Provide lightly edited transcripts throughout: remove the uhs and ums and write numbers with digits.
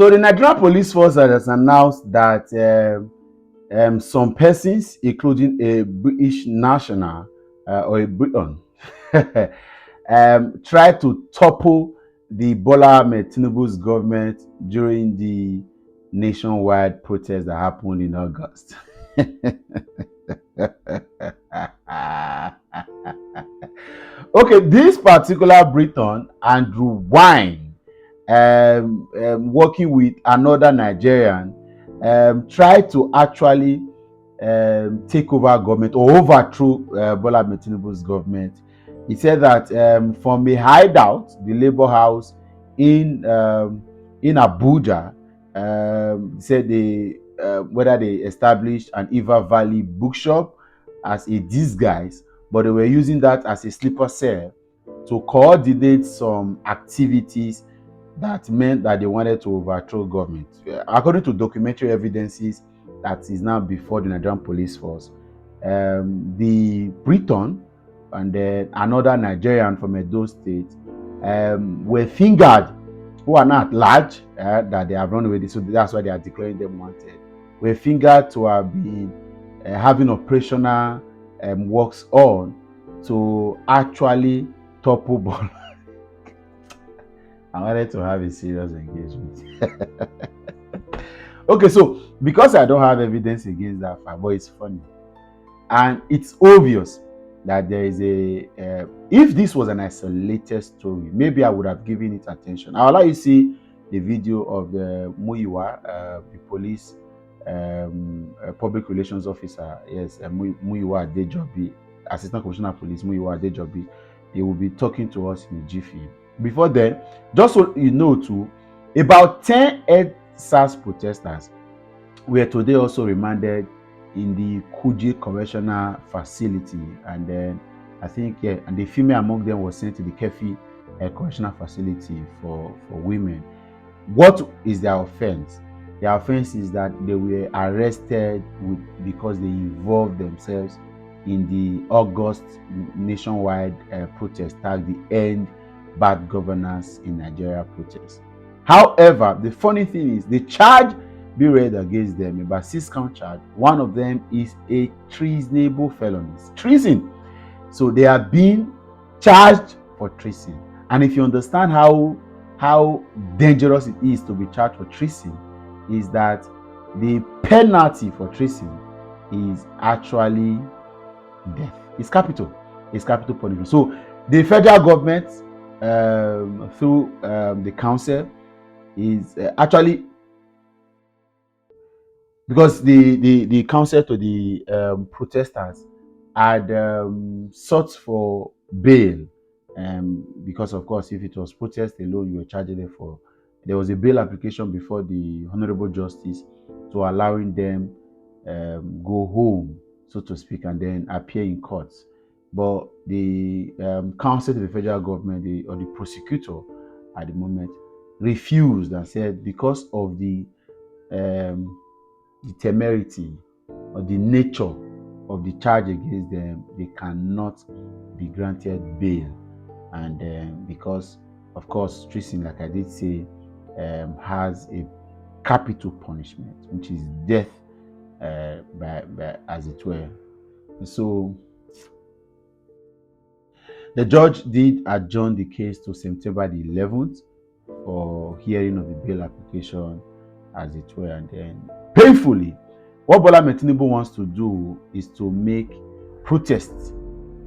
So the Nigerian police force has announced that some persons, including a British national or a Briton, tried to topple the Bola Ahmed Tinubu's government during the nationwide protest that happened in August. Okay, this particular Briton, Andrew Wine, working with another Nigerian, tried to actually take over government or overthrow Bola Ahmed Tinubu's government. He said that from a hideout, the Labour House in Abuja, he said whether they established an Eva Valley bookshop as a disguise, but they were using that as a sleeper cell to coordinate some activities that meant that they wanted to overthrow government. According to documentary evidences that is now before the Nigerian police force, the Briton and then another Nigerian from Edo State were fingered, who are not large, that they have run away. So that's why they are declaring them wanted. Were fingered to have been having operational works on to actually topple Bola. I wanted to have a serious engagement. Okay, so because I don't have evidence against that fact, but it's funny. And it's obvious that there is if this was an isolated story, maybe I would have given it attention. I'll allow you to see the video of the Muyiwa, the police public relations officer, yes, Muyiwa Adejobi, Assistant Commissioner of Police Muyiwa Adejobi. He will be talking to us in a jiffy. Before then, just so you know too, about 10 SARS protesters were today also remanded in the Kuje Correctional Facility, and then I think and the female among them was sent to the Kefi Correctional Facility for women. What is their offense? Their offense is that they were arrested because they involved themselves in the August nationwide protest tagged the End Bad Governance in Nigeria protest. However, the funny thing is the charge be read against them, about 6 count charge. One of them is a treasonable felony, treason. So they are being charged for treason. And if you understand how dangerous it is to be charged for treason, is that the penalty for treason is actually death. It's capital punishment. So the federal government through the council is actually, because the counsel to the protesters had sought for bail, because of course if it was protest alone you were charging them for, there was a bail application before the Honorable Justice to allowing them go home, so to speak, and then appear in courts. But the counsel to the federal government, or the prosecutor at the moment, refused and said because of the temerity or the nature of the charge against them, they cannot be granted bail. And because of course treason, like I did say, has a capital punishment, which is death, by as it were. So the judge did adjourn the case to September the 11th for hearing of the bail application, as it were. And then painfully, what Bola Ahmed Tinubu wants to do is to make protests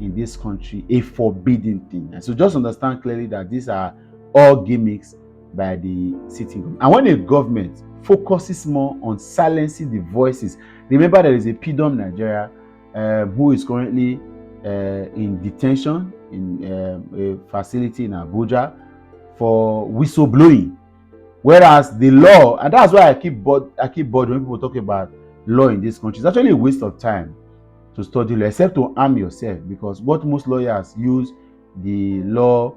in this country a forbidden thing. And so just understand clearly that these are all gimmicks by the sitting government. And when a government focuses more on silencing the voices, remember there is a PDOM Nigeria who is currently in detention in a facility in Abuja for whistleblowing. Whereas the law, and that's why I keep bored when people talk about law in this country. It's actually a waste of time to study law, except to arm yourself, because what most lawyers use the law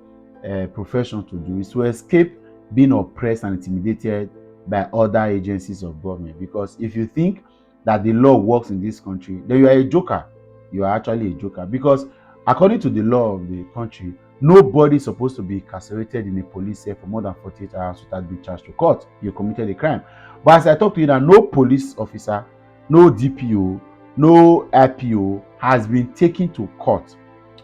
profession to do is to escape being oppressed and intimidated by other agencies of government. Because if you think that the law works in this country, then you are a joker. You are actually a joker, because according to the law of the country, Nobody is supposed to be incarcerated in a police cell for more than 48 hours without being charged to court. You committed a crime. But as I talk to you now, no police officer, no DPO, no IPO has been taken to court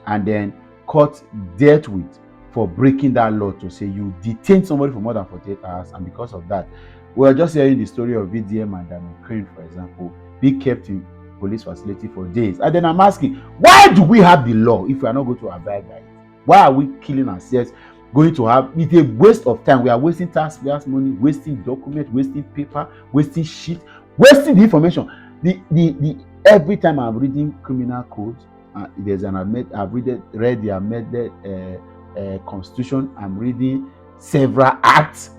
and then court dealt with for breaking that law to say you detain somebody for more than 48 hours, and because of that, we're just hearing the story of VDM and Crane, for example, be kept in police facility for days. And then I'm asking, why do we have the law if we are not going to abide by it? Why are we killing ourselves? Going to have it's a waste of time. We are wasting taxpayers' money, wasting documents, wasting paper, wasting sheet, wasting the information. The every time I'm reading criminal code, there's an I've read the amended constitution. I'm reading several acts,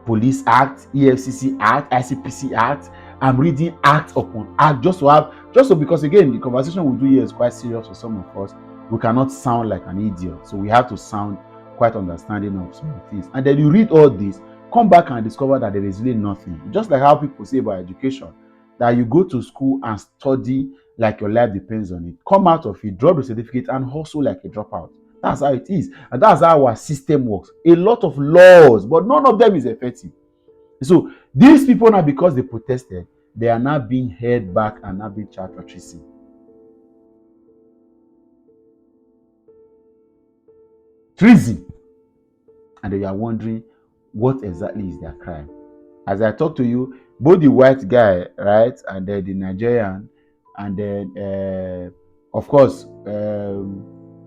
Police Act, EFCC Act, ICPC Act. I'm reading act upon act just so because again the conversation we do here is quite serious for some of us. We cannot sound like an idiot, so we have to sound quite understanding of some things. And then you read all this, come back and discover that there is really nothing. Just like how people say about education, that you go to school and study like your life depends on it. Come out of it, drop the certificate, and hustle like a dropout. That's how it is, and that's how our system works. A lot of laws, but none of them is effective. So these people now, because they protested, they are now being held back and now being charged for treason. Treason. And they are wondering what exactly is their crime. As I talk to you, both the white guy, right, and then the Nigerian, and then of course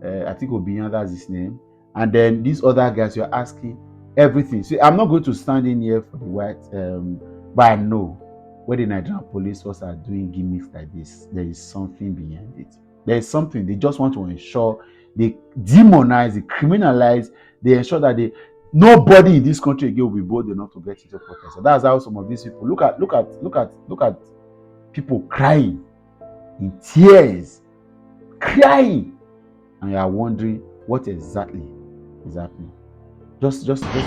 I think Obiyan, that's his name, and then these other guys, you're asking everything. So I'm not going to stand in here for the white, but I know when the Nigerian police force are doing gimmicks like this, there is something behind it. There is something. They just want to ensure they demonize, they criminalize, they ensure that nobody in this country again will be bold enough to get into protest. So that's how some of these people look at people crying in tears, crying, and you are wondering what exactly is happening. Just listen. It's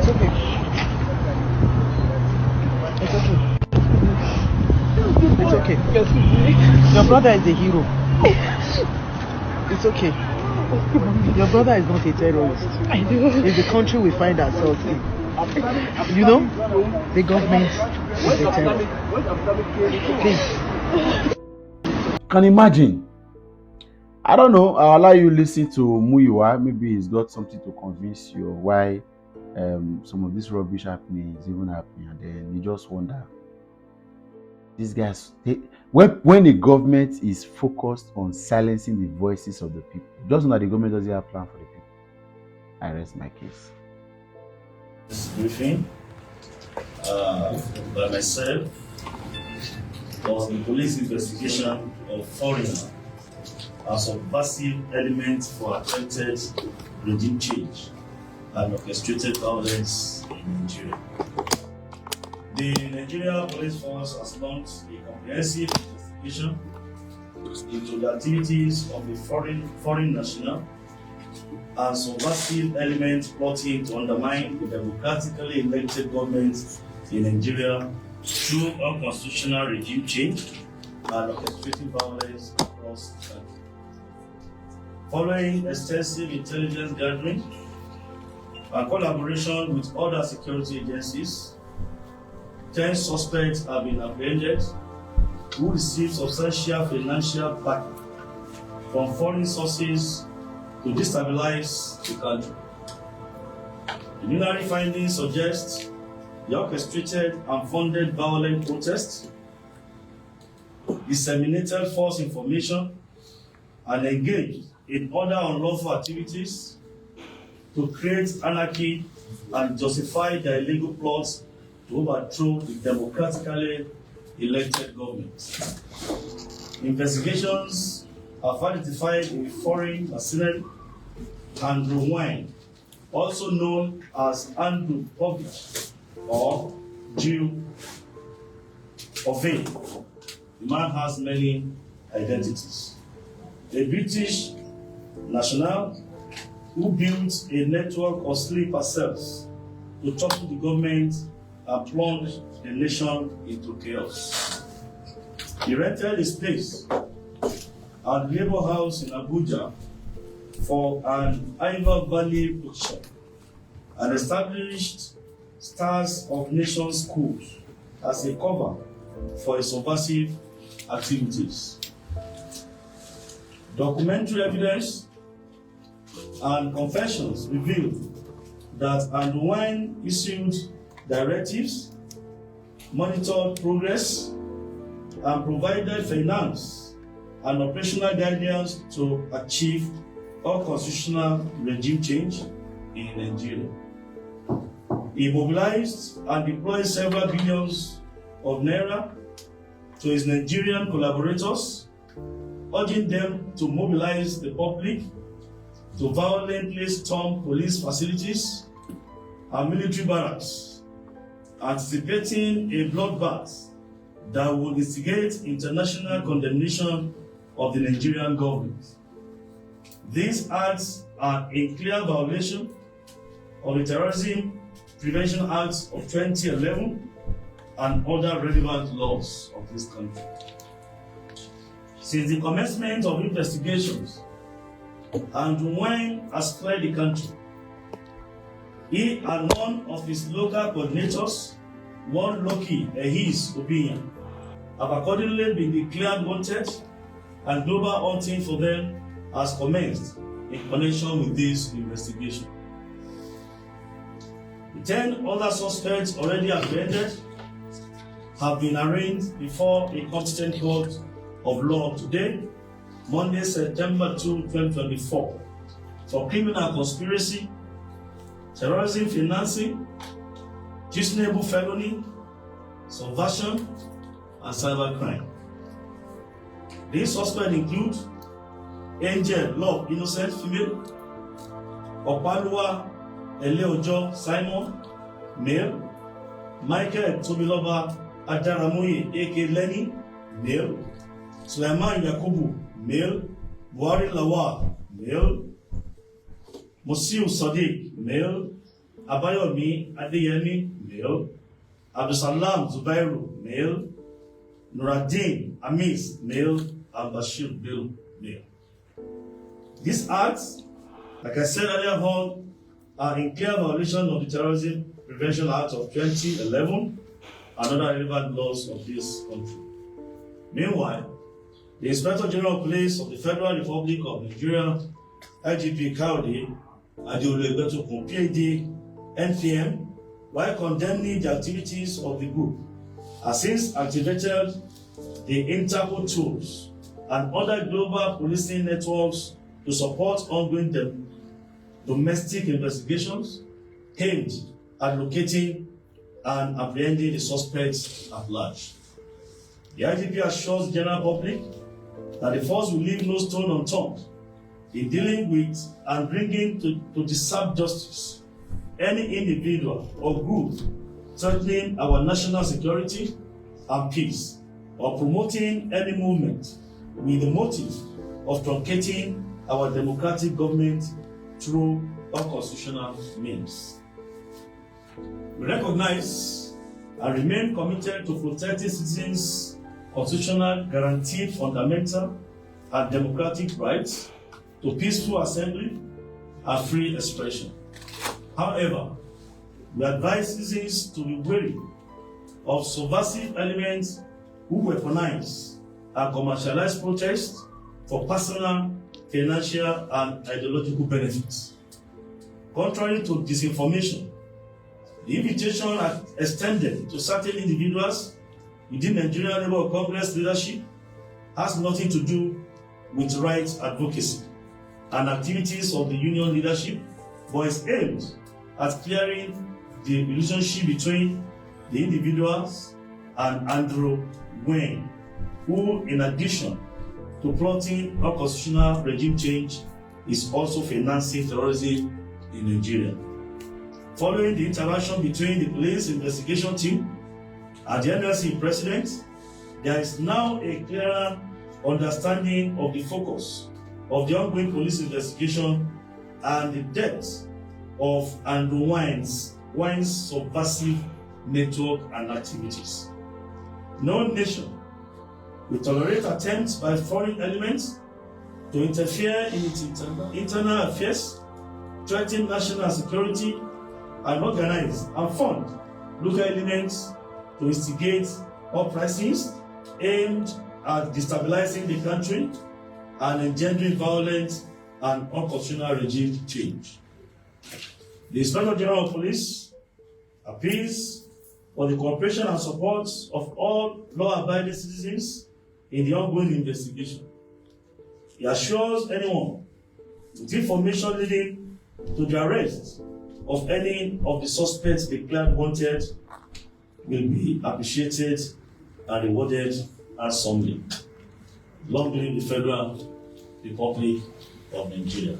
okay. It's okay. Your brother is a hero. It's okay. Your brother is not a terrorist. I know. It's the country we find ourselves in. You know, the government is a terror. Please. Can imagine. I don't know. I'll allow you to listen to Muyiwa. Maybe he's got something to convince you why some of this rubbish happening is even happening, and then you just wonder. These guys, when the government is focused on silencing the voices of the people, just know that the government doesn't have a plan for the people. I rest my case. This briefing by myself was the police investigation of foreigner as subversive element for attempted regime change and orchestrated violence in Nigeria. The Nigeria Police Force has launched a comprehensive investigation into the activities of the foreign national and subversive elements plotting to undermine the democratically elected government in Nigeria through unconstitutional regime change and orchestrating violence across the country. Following extensive intelligence gathering and collaboration with other security agencies, 10 suspects have been apprehended who received substantial financial backing from foreign sources to destabilize the country. Preliminary findings suggest the orchestrated and funded violent protests, disseminated false information, and engaged in other unlawful activities to create anarchy and justify their illegal plots to overthrow the democratically elected government. Investigations have identified a foreign mercenary, Andrew Wine, also known as Andrew Povich or Jew of Faith. The man has many identities. A British national who built a network of sleeper cells to topple the government and plunge the nation into chaos. He rented his place and Labour House in Abuja for an Iva Valley bookshop and established Stars of Nations Schools as a cover for its subversive activities. Documentary evidence and confessions reveal that Anduwine issued directives, monitored progress, and provided finance and operational guidance to achieve unconstitutional regime change in Nigeria. He mobilized and deployed several billions of naira to his Nigerian collaborators, urging them to mobilize the public to violently storm police facilities and military barracks, anticipating a bloodbath that would instigate international condemnation of the Nigerian government. These acts are in clear violation of the Terrorism Prevention Act of 2011 and other relevant laws of this country. Since the commencement of investigations and when has fled the country, he and one of his local coordinators, one Loki his opinion, have accordingly been declared wanted, and global hunting for them has commenced in connection with this investigation. The 10 other suspects already apprehended have been arraigned before a competent court of law today, Monday, September 2, 2024, for criminal conspiracy, terrorism financing, treasonable felony, subversion, and cybercrime. These suspects include Angel Love Innocent Female, Opalua Eleojo Simon, male, Michael Tobiloba Adaramoye A.K. Lenny, male, Sulaiman Yakubu, male, Buhari Lawal, male, Musiu Sadiq, male, Abayomi Adeyemi, male, Abdusalam Zubairu, male, Nuruddin Amis, male, and Bashir Bill, male. These acts, like I said earlier on, are in clear violation of the Terrorism Prevention Act of 2011 and other relevant laws of this country. Meanwhile, the Inspector General of Police of the Federal Republic of Nigeria, IGP Kaode Adeolugbeto PhD, NPM, while condemning the activities of the group, has since activated the Interpol tools and other global policing networks to support ongoing domestic investigations aimed at locating and apprehending the suspects at large. The IGP assures the general public that the force will leave no stone unturned in dealing with and bringing to deserve justice any individual or group threatening our national security and peace, or promoting any movement with the motive of truncating our democratic government through unconstitutional means. We recognize and remain committed to protecting citizens' constitutional guaranteed fundamental and democratic rights to peaceful assembly and free expression. However, we advise citizens to be wary of subversive elements who weaponize and commercialize protests for personal, financial, and ideological benefits. Contrary to disinformation, the invitation extended to certain individuals within Nigerian Labour Congress leadership has nothing to do with rights advocacy and activities of the union leadership, but is aimed at clearing the relationship between the individuals and Andrew Wayne, who, in addition to plotting unconstitutional regime change, is also financing terrorism in Nigeria. Following the interaction between the police investigation team and the NLC president, there is now a clearer understanding of the focus of the ongoing police investigation and the depth of Andrew Wine's subversive network and activities. No nation will tolerate attempts by foreign elements to interfere in its internal affairs, threaten national security, and organize and fund local elements to instigate uprisings aimed at destabilizing the country and engendering violent and unconstitutional regime change. The Inspector General of Police appeals for the cooperation and support of all law-abiding citizens in the ongoing investigation. He assures anyone with information leading to the arrest of any of the suspects declared wanted will be appreciated and rewarded handsomely. Long live the Federal Republic of Nigeria.